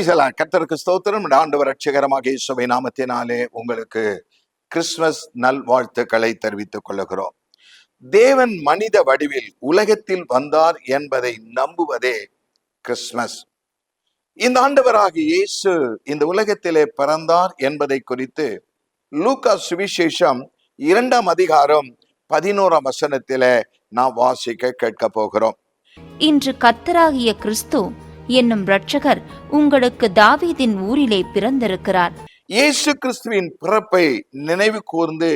கர்த்தருக்கு ஸ்தோத்திரம். ஆண்டவர் ரட்சகரமாக இயேசுவை நாமத்தினாலே உங்களுக்கு கிறிஸ்துமஸ் நல்வாழ்த்துக்களை தெரிவித்துக் கொள்ளுகிறோம். தேவன் மனித வடிவில் உலகத்தில் வந்தார் என்பதை நம்புவதே கிறிஸ்துமஸ். இந்த ஆண்டவராகிய இயேசு இந்த உலகத்திலே பிறந்தார் என்பதை குறித்து லூக்கா சுவிசேஷம் 2ஆம் அதிகாரம் 11ஆம் வசனத்திலே நாம் வாசிக்க கேட்க போகிறோம். இன்று கர்த்தராகிய கிறிஸ்து என்னும் இரட்சகர் உங்களுக்கு தாவீதின் ஊரிலே பிறந்திருக்கிறார். இயேசு கிறிஸ்துவின் பிறப்பை நினைவு கூர்ந்து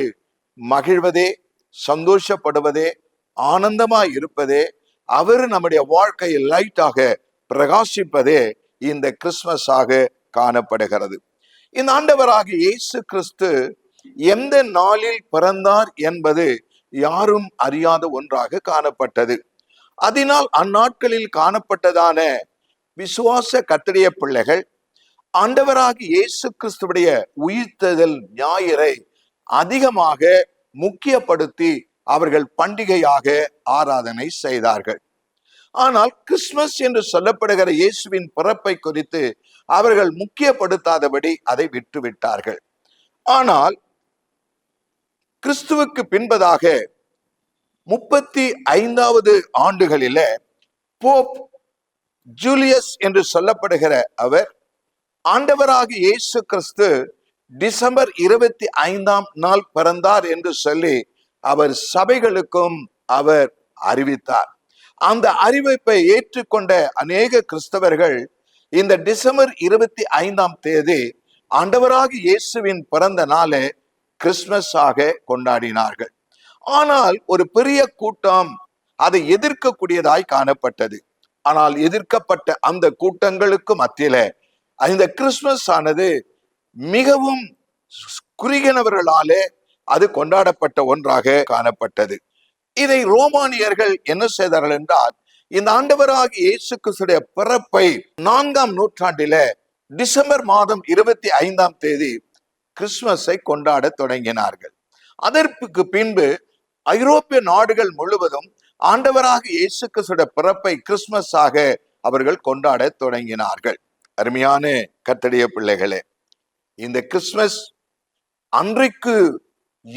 மகிழ்வதே, சந்தோஷப்படுவதே, ஆனந்தமாய் இருப்பதே, அவர் நம்முடைய வாழ்க்கையில் லைட்டாக பிரகாசிப்பதே இந்த கிறிஸ்துமஸாக காணப்படுகிறது. இந்த ஆண்டவராகிய இயேசு கிறிஸ்து எந்த நாளில் பிறந்தார் என்பது யாரும் அறியாத ஒன்றாக காணப்பட்டது. அதனால் அந்நாட்களில் காணப்பட்டதான விசுவாச கர்த்தருடைய பிள்ளைகள் ஆண்டவராகிய இயேசு கிறிஸ்துவுடைய உயிர்த்தெழுதல் ஞாயிறை அதிகமாக முக்கியப்படுத்தி அவர்கள் பண்டிகையாக ஆராதனை செய்தார்கள். ஆனால் கிறிஸ்துமஸ் என்று சொல்லப்படுகிற இயேசுவின் பிறப்பை குறித்து அவர்கள் முக்கியப்படுத்தாதபடி அதை விட்டுவிட்டார்கள். ஆனால் கிறிஸ்துவுக்கு பின்பதாக 35வது ஆண்டுகளில போப் ஜூலியஸ் என்று சொல்லப்படுகிற அவர் ஆண்டவராகிய இயேசு கிறிஸ்து டிசம்பர் 25ஆம் நாள் பிறந்தார் என்று சொல்லி அவர் சபைகளுக்கும் அவர் அறிவித்தார். அந்த அறிவிப்பை ஏற்றுக்கொண்ட அநேக கிறிஸ்தவர்கள் இந்த டிசம்பர் 25ஆம் தேதி ஆண்டவராகிய இயேசுவின் பிறந்த நாளை கிறிஸ்துமஸாக கொண்டாடினார்கள். ஆனால் ஒரு பெரிய கூட்டம் அதை எதிர்க்கக்கூடியதாய் காணப்பட்டது. ஆனால் எதிர்க்கப்பட்ட அந்த கூட்டங்களுக்கு மத்தியில இந்த கிறிஸ்துமஸ் ஆனது மிகவும் குறுகினவர்களாலே அது கொண்டாடப்பட்ட ஒன்றாக காணப்பட்டது. இதை ரோமானியர்கள் என்ன செய்தார்கள் என்றால், இந்த ஆண்டவராகிய இயேசு கிறிஸ்துடைய பிறப்பை 4ஆம் நூற்றாண்டில டிசம்பர் மாதம் 25ஆம் தேதி கிறிஸ்துமஸை கொண்டாட தொடங்கினார்கள். அதற்கு பின்பு ஐரோப்பிய நாடுகள் முழுவதும் ஆண்டவராகிய இயேசு கிறிஸ்துடைய பிறப்பை கிறிஸ்துமஸாக அவர்கள் கொண்டாட தொடங்கினார்கள். அருமையான கர்த்தருடைய பிள்ளைகளே, இந்த கிறிஸ்துமஸ் அன்றைக்கு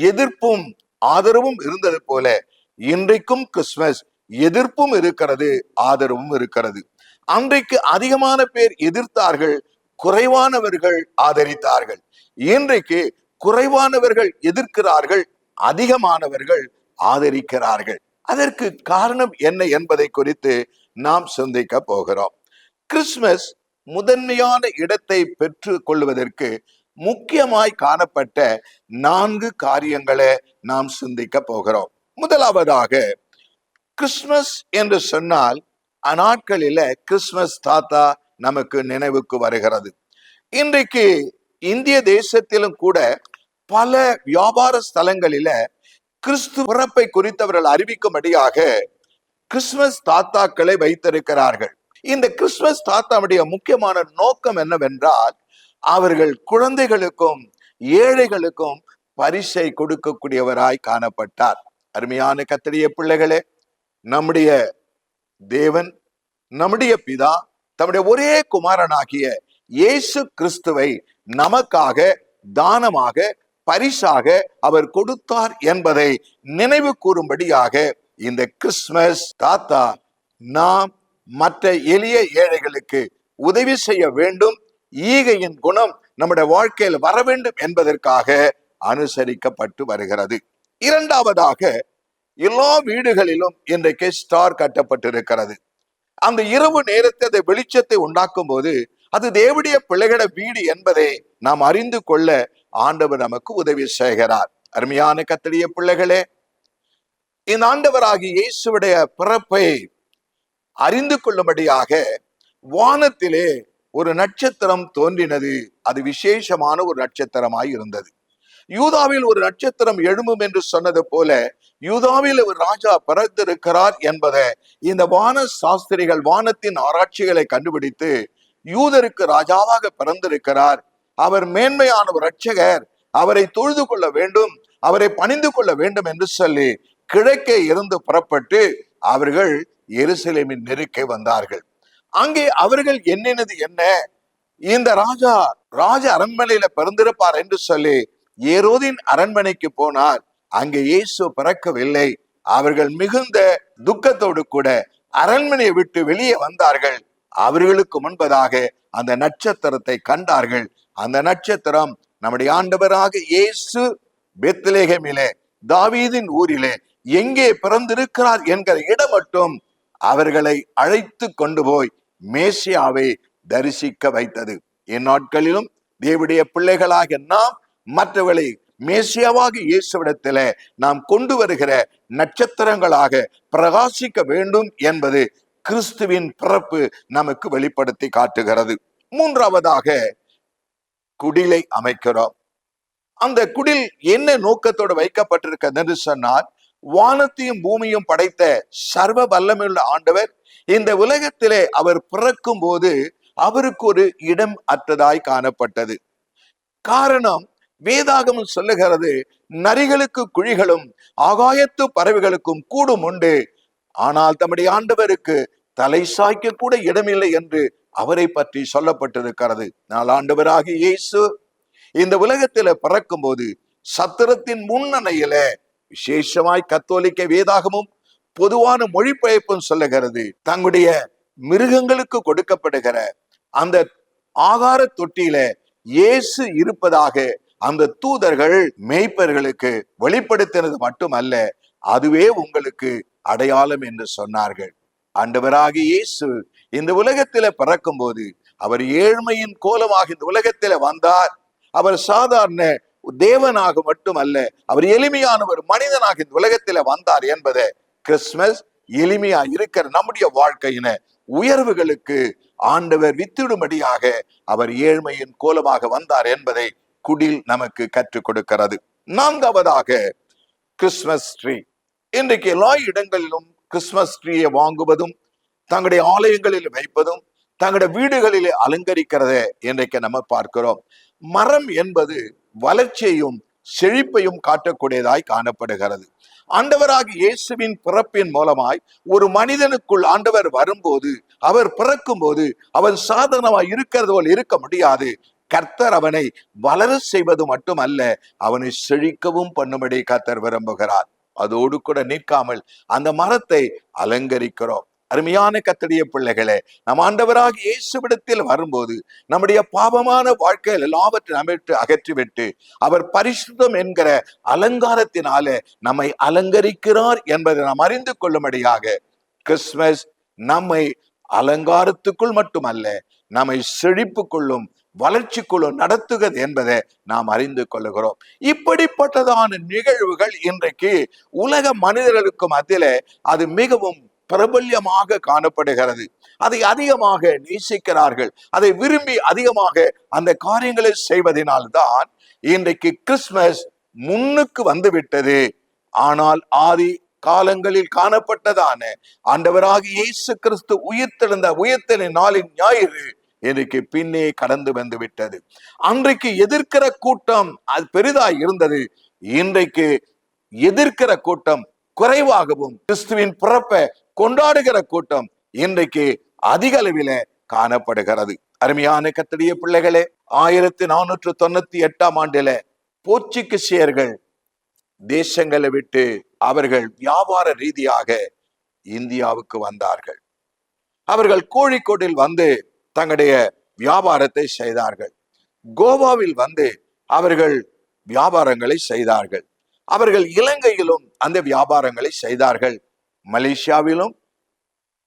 எதிர்ப்பும் ஆதரவும் இருந்தது போல இன்றைக்கும் கிறிஸ்துமஸ் எதிர்ப்பும் இருக்கிறது, ஆதரவும் இருக்கிறது. அன்றைக்கு அதிகமான பேர் எதிர்த்தார்கள், குறைவானவர்கள் ஆதரித்தார்கள். இன்றைக்கு குறைவானவர்கள் எதிர்க்கிறார்கள், அதிகமானவர்கள் ஆதரிக்கிறார்கள். அதற்கு காரணம் என்ன என்பதை குறித்து நாம் சிந்திக்க போகிறோம். கிறிஸ்துமஸ் முதன்மையான இடத்தை பெற்றுக் கொள்வதற்கு முக்கியமாய் காணப்பட்ட 4 காரியங்களை நாம் சிந்திக்க போகிறோம். முதலாவதாக, கிறிஸ்துமஸ் என்று சொன்னால் அந்நாட்களில கிறிஸ்துமஸ் தாத்தா நமக்கு நினைவுக்கு வருகிறது. இன்றைக்கு இந்திய தேசத்திலும் கூட பல வியாபார ஸ்தலங்களில கிறிஸ்து பிறப்பை குறித்தவர்கள் அறிவிக்கும்படியாக கிறிஸ்துமஸ் தாத்தாக்களை வைத்திருக்கிறார்கள். இந்த கிறிஸ்துமஸ் தாத்தாவுடைய முக்கியமான நோக்கம் என்னவென்றால், அவர்கள் குழந்தைகளுக்கும் ஏழைகளுக்கும் பரிசை கொடுக்கக்கூடியவராய் காணப்பட்டார். அருமையான கர்த்தருடைய பிள்ளைகளே, நம்முடைய தேவன், நம்முடைய பிதா தம்முடைய ஒரே குமாரனாகிய இயேசு கிறிஸ்துவை நமக்காக தானமாக பரிசாக அவர் கொடுத்தார் என்பதை நினைவு கூறும்படியாக இந்த கிறிஸ்துமஸ் தாத்தா நாம் மற்ற எளிய ஏழைகளுக்கு உதவி செய்ய வேண்டும், ஈகையின் குணம் நம்முடைய வாழ்க்கையில் வர வேண்டும் என்பதற்காக அனுசரிக்கப்பட்டு வருகிறது. இரண்டாவதாக, எல்லா வீடுகளிலும் இன்றைக்கு ஸ்டார் கட்டப்பட்டிருக்கிறது. அந்த இரவு நேரத்தை அந்த வெளிச்சத்தை உண்டாக்கும் போது அது தேவனுடைய பிள்ளைகள வீடு என்பதை நாம் அறிந்து கொள்ள ஆண்டவர் நமக்கு உதவி செய்கிறார். அருமையான கர்த்தருடைய பிள்ளைகளே, இந்த ஆண்டவராகிய இயேசுவுடைய பிறப்பை அறிந்து கொள்ளும்படியாக வானத்திலே ஒரு நட்சத்திரம் தோன்றினது. அது விசேஷமான ஒரு நட்சத்திரமாய் இருந்தது. யூதாவில் ஒரு நட்சத்திரம் எழும்பும் என்று சொன்னது போல யூதாவில் ஒரு ராஜா பிறந்திருக்கிறார் என்பதை இந்த வான சாஸ்திரிகள் வானத்தின் ஆராய்ச்சிகளை கண்டுபிடித்து யூதருக்கு ராஜாவாக பிறந்திருக்கிறார், அவர் மேன்மையான ஒரு இரட்சகர், அவரை தொழுது கொள்ள வேண்டும், அவரை பணிந்து கொள்ள வேண்டும் என்று சொல்லி கிழக்கே இருந்து புறப்பட்டு அவர்கள் எருசலேமின் நெருக்கே வந்தார்கள். அங்கே அவர்கள் எண்ணினது என்ன? இந்த ராஜா ராஜ அரண்மனையில பிறந்திருப்பார் என்று சொல்லி ஏரோதின் அரண்மனைக்கு போனார். அங்கே இயேசு பிறக்கவில்லை. அவர்கள் மிகுந்த துக்கத்தோடு கூட அரண்மனையை விட்டு வெளியே வந்தார்கள். அவர்களுக்கு முன்பதாக அந்த நட்சத்திரத்தை கண்டார்கள். அந்த நட்சத்திரம் நம்முடைய ஆண்டவராக இயேசு பெத்லெகேமிலே தாவீதின் ஊரிலே எங்கே பிறந்திருக்கிறார் என்கிற இடம் மட்டும் அவர்களை அழைத்து கொண்டு போய் மேசியாவை தரிசிக்க வைத்தது. இந்நாட்களிலும் தேவனுடைய பிள்ளைகளாக நாம் மற்றவர்களை மேசியாவாக இயேசுவிடத்தில நாம் கொண்டு வருகிற நட்சத்திரங்களாக பிரகாசிக்க வேண்டும் என்பது கிறிஸ்துவின் பிறப்பு நமக்கு வெளிப்படுத்தி காட்டுகிறது. மூன்றாவதாக குடிலை அமைக்கிறோம். அந்த குடில் என்ன நோக்கத்தோடு வைக்கப்பட்டிருக்கிறது என்று சொன்னால், வானத்தையும் பூமியும் படைத்த சர்வ வல்லமையுள்ள ஆண்டவர் இந்த உலகத்திலே அவர் பிறக்கும் போது அவருக்கு ஒரு இடம் அற்றதாய் காணப்பட்டது. காரணம், வேதாகமம் சொல்லுகிறது, நரிகளுக்கு குழிகளும் ஆகாயத்து பறவைகளுக்கும் கூடும் உண்டு, ஆனால் தம்முடைய ஆண்டவருக்கு தலை சாய்க்க கூட இடமில்லை என்று அவரை பற்றி சொல்லப்பட்டிருக்கிறது. நான் ஆண்டவராகிய இயேசு இந்த உலகத்தில பிறக்கும் போது சத்திரத்தின் முன்னணையில விசேஷமாய் கத்தோலிக்க வேதாகமும் பொதுவான மொழிபெயர்ப்பும் சொல்லுகிறது, தங்களுடைய மிருகங்களுக்கு கொடுக்கப்படுகிற அந்த ஆகார தொட்டியில இயேசு இருப்பதாக அந்த தூதர்கள் மேய்ப்பர்களுக்கு வெளிப்படுத்தினது மட்டுமல்ல, அதுவே உங்களுக்கு அடையாளம் என்று சொன்னார்கள். ஆண்டவராகிய இயேசு இந்த உலகத்தில பிறக்கும் போது அவர் ஏழ்மையின் கோலமாக இந்த உலகத்தில வந்தார். அவர் சாதாரண தேவனாக மட்டுமல்ல, அவர் எளிமையான ஒரு மனிதனாக இந்த உலகத்தில வந்தார் என்பதை கிறிஸ்துமஸ் எளிமையா இருக்கிற நம்முடைய வாழ்க்கையின உயர்வுகளுக்கு ஆண்டவர் வித்திடும்படியாக அவர் ஏழ்மையின் கோலமாக வந்தார் என்பதை குடில் நமக்கு கற்றுக் கொடுக்கிறது. நான்காவதாக கிறிஸ்துமஸ் ட்ரீ. இன்றைக்கு எல்லா இடங்களிலும் கிறிஸ்துமஸ் ட்ரீயை வாங்குவதும் தங்களுடைய ஆலயங்களில் வைப்பதும் தங்களுடைய வீடுகளிலே அலங்கரிக்கிறத இன்றைக்கு நம்ம பார்க்கிறோம். மரம் என்பது வளர்ச்சியையும் செழிப்பையும் காட்டக்கூடியதாய் காணப்படுகிறது. ஆண்டவராகிய இயேசுவின் பிறப்பின் மூலமாய் ஒரு மனிதனுக்குள் ஆண்டவர் வரும்போது, அவர் பிறக்கும் போது அவன் சாதாரணமாய் இருக்கிறது போல் இருக்க முடியாது. கர்த்தர் அவனை வளர செய்வது மட்டுமல்ல, அவனை செழிக்கவும் பண்ணும்படி கர்த்தர் விரும்புகிறார். அதோடு கூட நிற்காமல் அந்த மரத்தை அலங்கரிக்கிறோம். அருமையான கர்த்தருடைய பிள்ளைகளே, நம் ஆண்டவராகிய இயேசுவிடத்தில் வரும்போது நம்முடைய பாவமான வாழ்க்கையில் எல்லாவற்றையும் அமைத்து அகற்றிவிட்டு அவர் பரிசுத்தம் என்கிற அலங்காரத்தினாலே நம்மை அலங்கரிக்கிறார் என்பதை நாம் அறிந்து கொள்ளும்படியாக கிறிஸ்துமஸ் நம்மை அலங்காரத்துக்குள் மட்டுமல்ல, நம்மை செழிப்புக்குள்ளும் வளர்ச்சிக்குள்ளும் நடத்துகிறது என்பதை நாம் அறிந்து கொள்ளுகிறோம். இப்படிப்பட்டதான நிகழ்வுகள் இன்றைக்கு உலக மனிதர்களுக்கு மத்தியில அது மிகவும் பிரபல்யமாக காணப்படுகிறது. அதை அதிகமாக நேசிக்கிறார்கள். அதை விரும்பி அதிகமாக அந்த காரியங்களை செய்வதனால்தான் இன்றைக்கு கிறிஸ்துமஸ் முன்னுக்கு வந்துவிட்டது. ஆனால் ஆதி காலங்களில் காணப்பட்டதான ஆண்டவராகிய இயேசு கிறிஸ்து உயிர்த்தெழுந்த நாளின் ஞாயிறு இன்றைக்கு பின்னே கடந்து வந்து விட்டது. அன்றைக்கு எதிர்க்கிற கூட்டம் அது பெரிதாய் இருந்தது. இன்றைக்கு எதிர்க்கிற கூட்டம் குறைவாகவும் கிறிஸ்துவின் பிறப்பை கொண்டாடுகிற கூட்டம் இன்றைக்கு அதிக அளவில காணப்படுகிறது. அருமையான கர்த்தருடைய பிள்ளைகளே, 1498 ஆண்டில போர்ச்சுகீசியர்கள் தேசங்களை விட்டு அவர்கள் வியாபார ரீதியாக இந்தியாவுக்கு வந்தார்கள். அவர்கள் கோழிக்கோட்டில் வந்து தங்களுடைய வியாபாரத்தை செய்தார்கள். கோவாவில் வந்து அவர்கள் வியாபாரங்களை செய்தார்கள். அவர்கள் இலங்கையிலும் அந்த வியாபாரங்களை செய்தார்கள். மலேசியாவிலும்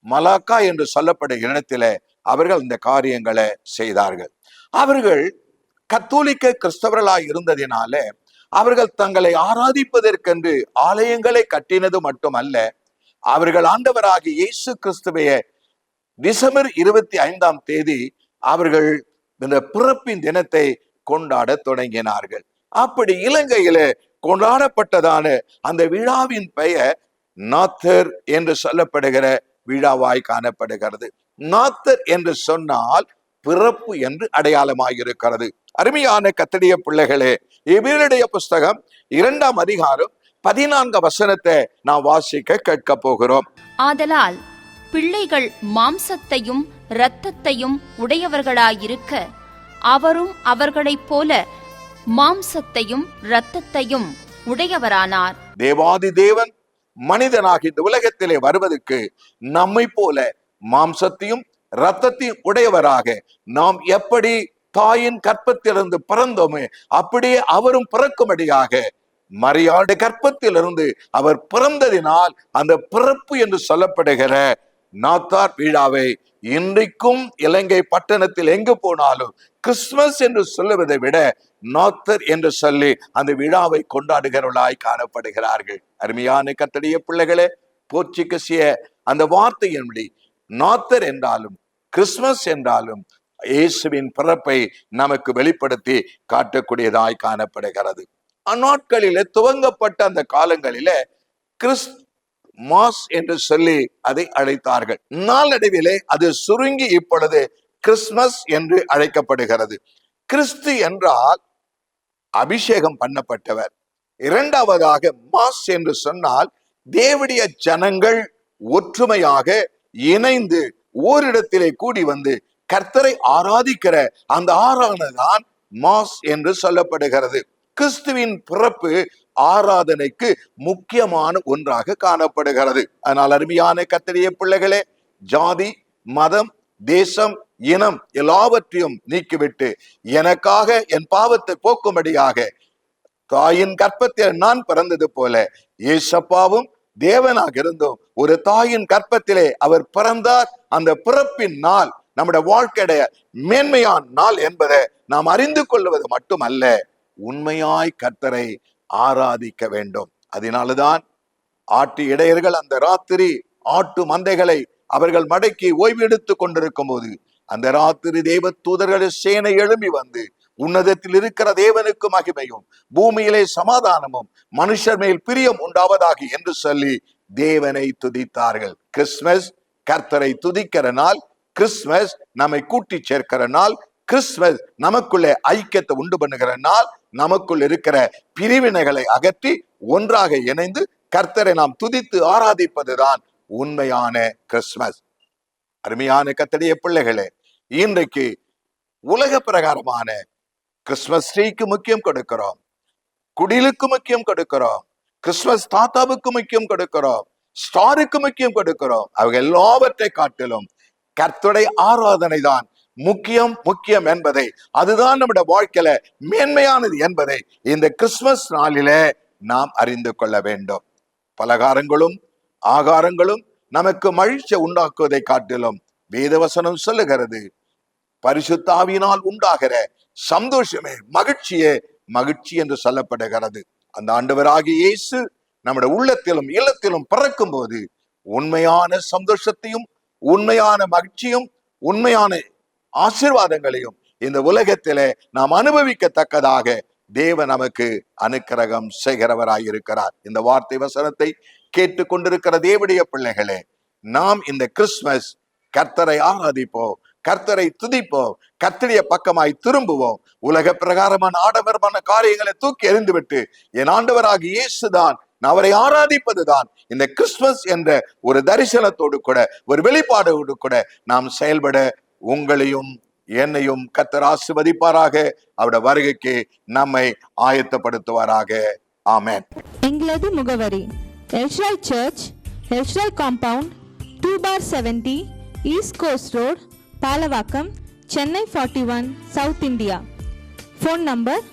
மலாக்கா என்று சொல்லப்படும் இடத்தில அவர்கள் இந்த காரியங்களை செய்தார்கள். அவர்கள் கத்தோலிக்க கிறிஸ்தவர்களாய் இருந்ததினால அவர்கள் தங்களை ஆராதிப்பதற்கென்று ஆலயங்களை கட்டினது மட்டுமல்ல, அவர்கள் ஆண்டவராகிய இயேசு கிறிஸ்துவைய டிசம்பர் 25 அவர்கள் இந்த பிறப்பின் தினத்தை கொண்டாட தொடங்கினார்கள். அப்படி இலங்கையில கொண்டாடப்பட்டதான அந்த விழாவின் பெயர் நாத்தர் என்று சொல்லப்படுகிற விழாவாய் காணப்படுகிறது. நாத்தர் என்று சொன்னால் பிறப்பு என்று அடையாளமாயிருக்கிறது. அருமையான கர்த்தருடைய பிள்ளைகளே, எபிரேயருடைய புஸ்தகம் 2ஆம் அதிகாரம் 14 வசனத்தை நாம் வாசிக்க கேட்க போகிறோம். ஆதலால் பிள்ளைகள் மாம்சத்தையும் இரத்தத்தையும் உடையவர்களாயிருக்க அவரும் அவர்களைப் போல மாம்சத்தையும் இரத்தத்தையும் உடையவரானார். தேவாதி தேவன் மனிதனாகி இந்த உலகத்திலே வருவதற்கு நம்மை போல மாம்சத்தையும் இரத்தத்தையும் உடையவராக, நாம் எப்படி தாயின் கற்பத்திலிருந்து பிறந்தோமே அப்படியே அவரும் பிறக்கும்படியாக, மரியாதை கற்பத்திலிருந்து அவர் பிறந்ததினால் அந்த பிறப்பு என்று சொல்லப்படுகிற நாத்தார் விழாவை இன்றைக்கும் இலங்கை பட்டணத்தில் எங்கு போனாலும் கிறிஸ்துமஸ் என்று சொல்லுவதை விட நாத்தர் என்று சொல்லி அந்த விழாவை கொண்டாடுகிறவர்களாய் காணப்படுகிறார்கள். அருமையான கர்த்தருடைய பிள்ளைகளே, போர்ச்சுகீசிய அந்த வார்த்தையின்படி நாத்தர் என்றாலும் கிறிஸ்துமஸ் என்றாலும் இயேசுவின் பிறப்பை நமக்கு வெளிப்படுத்தி காட்டக்கூடியதாய் காணப்படுகிறது. அந்நாட்களிலே துவங்கப்பட்ட அந்த காலங்களிலே மாஸ் என்று சொல்லி அதை அழைத்தார்கள். நாளடைவிலே அது சுருங்கி இப்பொழுது கிறிஸ்துமஸ் என்று அழைக்கப்படுகிறது. கிறிஸ்து என்றால் அபிஷேகம் பண்ணப்பட்டவர். இரண்டாவதாக மாஸ் என்று சொன்னால் தேவனுடைய ஜனங்கள் ஒற்றுமையாக இணைந்து ஓரிடத்திலே கூடி வந்து கர்த்தரை ஆராதிக்கிற அந்த ஆராதனைதான் மாஸ் என்று சொல்லப்படுகிறது. கிறிஸ்துவின் பிறப்பு ஆராதனைக்கு முக்கியமான ஒன்றாக காணப்படுகிறது. அதனால் அருமையான கர்த்தருடைய பிள்ளைகளே, ஜாதி, மதம், தேசம், இனம் எல்லாவற்றையும் நீக்கிவிட்டு எனக்காக என் பாவத்தை போக்கும்படியாக தாயின் கற்பத்தில் நான் பிறந்தது போல ஏசப்பாவும் தேவனாக இருந்தும் ஒரு தாயின் கற்பத்திலே அவர் பிறந்தார். அந்த பிறப்பின் நாள் நம்முடைய வாழ்க்கையுடைய மேன்மையான நாள் என்பதை நாம் அறிந்து கொள்வது மட்டுமல்ல, உண்மையாய் கர்த்தரை ஆராதிக்க வேண்டும். அதனால்தான் ஆட்டு இடையர்கள் அந்த ராத்திரி ஆட்டு மந்தைகளை அவர்கள் மடக்கி ஓய்வு எடுத்துக் கொண்டிருக்கும் போது அந்த ராத்திரி தேவ தூதர்கள் சேனை எழும்பி வந்து உன்னதத்தில் இருக்கிற தேவனுக்கு மகிமையும் பூமியிலே சமாதானமும் மனுஷர் மேல் பிரியம் உண்டாவதாக என்று சொல்லி தேவனை துதித்தார்கள். கிறிஸ்துமஸ் கர்த்தரை துதிக்கிற நாள், கிறிஸ்துமஸ் நம்மை கூட்டி சேர்க்கிற நாள், கிறிஸ்துமஸ் நமக்குள்ளே ஐக்கியத்தை உண்டு பண்ணுகிற நாள், நமக்குள் இருக்கிற பிரிவினைகளை அகற்றி ஒன்றாக இணைந்து கர்த்தரை நாம் துதித்து ஆராதிப்பதுதான் உண்மையான கிறிஸ்துமஸ். அருமையான கர்த்தருடைய பிள்ளைகளே, இன்றைக்கு உலக பிரகாரமான கிறிஸ்துமஸ் ட்ரீக்கு முக்கியம் கொடுக்கிறோம், குடிலுக்கு முக்கியம் கொடுக்கிறோம், கிறிஸ்துமஸ் தாத்தாவுக்கு முக்கியம் கொடுக்கிறோம், ஸ்டாருக்கு முக்கியம் கொடுக்கிறோம். அவங்க எல்லாவற்றை காட்டிலும் கர்த்தருடைய ஆராதனை தான் முக்கியம் என்பதை, அதுதான் நம்முடைய வாழ்க்கையில மேன்மையானது என்பதை இந்த கிறிஸ்துமஸ் நாளிலே நாம் அறிந்து கொள்ள வேண்டும். பலகாரங்களும் ஆகாரங்களும் நமக்கு மகிழ்ச்சி உண்டாக்குவதை காட்டிலும் வேதவசனம் சொல்லுகிறது, பரிசுத்த ஆவியினால் உண்டாகிற சந்தோஷமே மகிழ்ச்சி என்று சொல்லப்படுகிறது. அந்த ஆண்டவராகிய இயேசு நம்முடைய உள்ளத்திலும் இல்லத்திலும் பிறக்கும் போது உண்மையான சந்தோஷத்தையும் உண்மையான மகிழ்ச்சியும் உண்மையான ஆசீர்வாதங்களையும் இந்த உலகத்திலே நாம் அனுபவிக்கத்தக்கதாக தேவன் நமக்கு அனுக்கிரகம் செய்கிறவராயிருக்கிறார். இந்த வார்த்தை வசனத்தை கேட்டுக்கொண்டிருக்கிற தேவனுடைய பிள்ளைகளே, நாம் இந்த கிறிஸ்துமஸ் கர்த்தரை ஆராதிப்போம், கர்த்தரை துதிப்போம், கர்த்தருடைய பக்கமாய் திரும்புவோம். உலக பிரகாரமான ஆடம்பரமான காரியங்களை தூக்கி எறிந்துவிட்டு என் ஆண்டவராக இயேசுதான், அவரை ஆராதிப்பதுதான் இந்த கிறிஸ்துமஸ் என்ற ஒரு தரிசனத்தோடு கூட ஒரு வெளிப்பாடோடு கூட நாம் செயல்பட உங்களையும் என்னையும் கர்த்தர் ஆசீர்வதிப்பாராக. அவருடைய வருகைக்கு நம்மை ஆயத்தப்படுத்துவாராக. ஆமென். எங்களது முகவரி: Elshai church, Elshai compound, 2/70 east coast road, Palavakkam, Chennai 41, south India. Phone number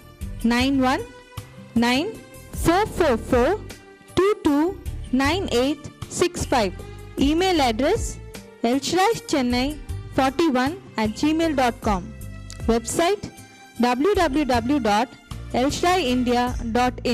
919444229865. Email address elshraicchennai41@gmail.com. Website www.elshraiindia.in.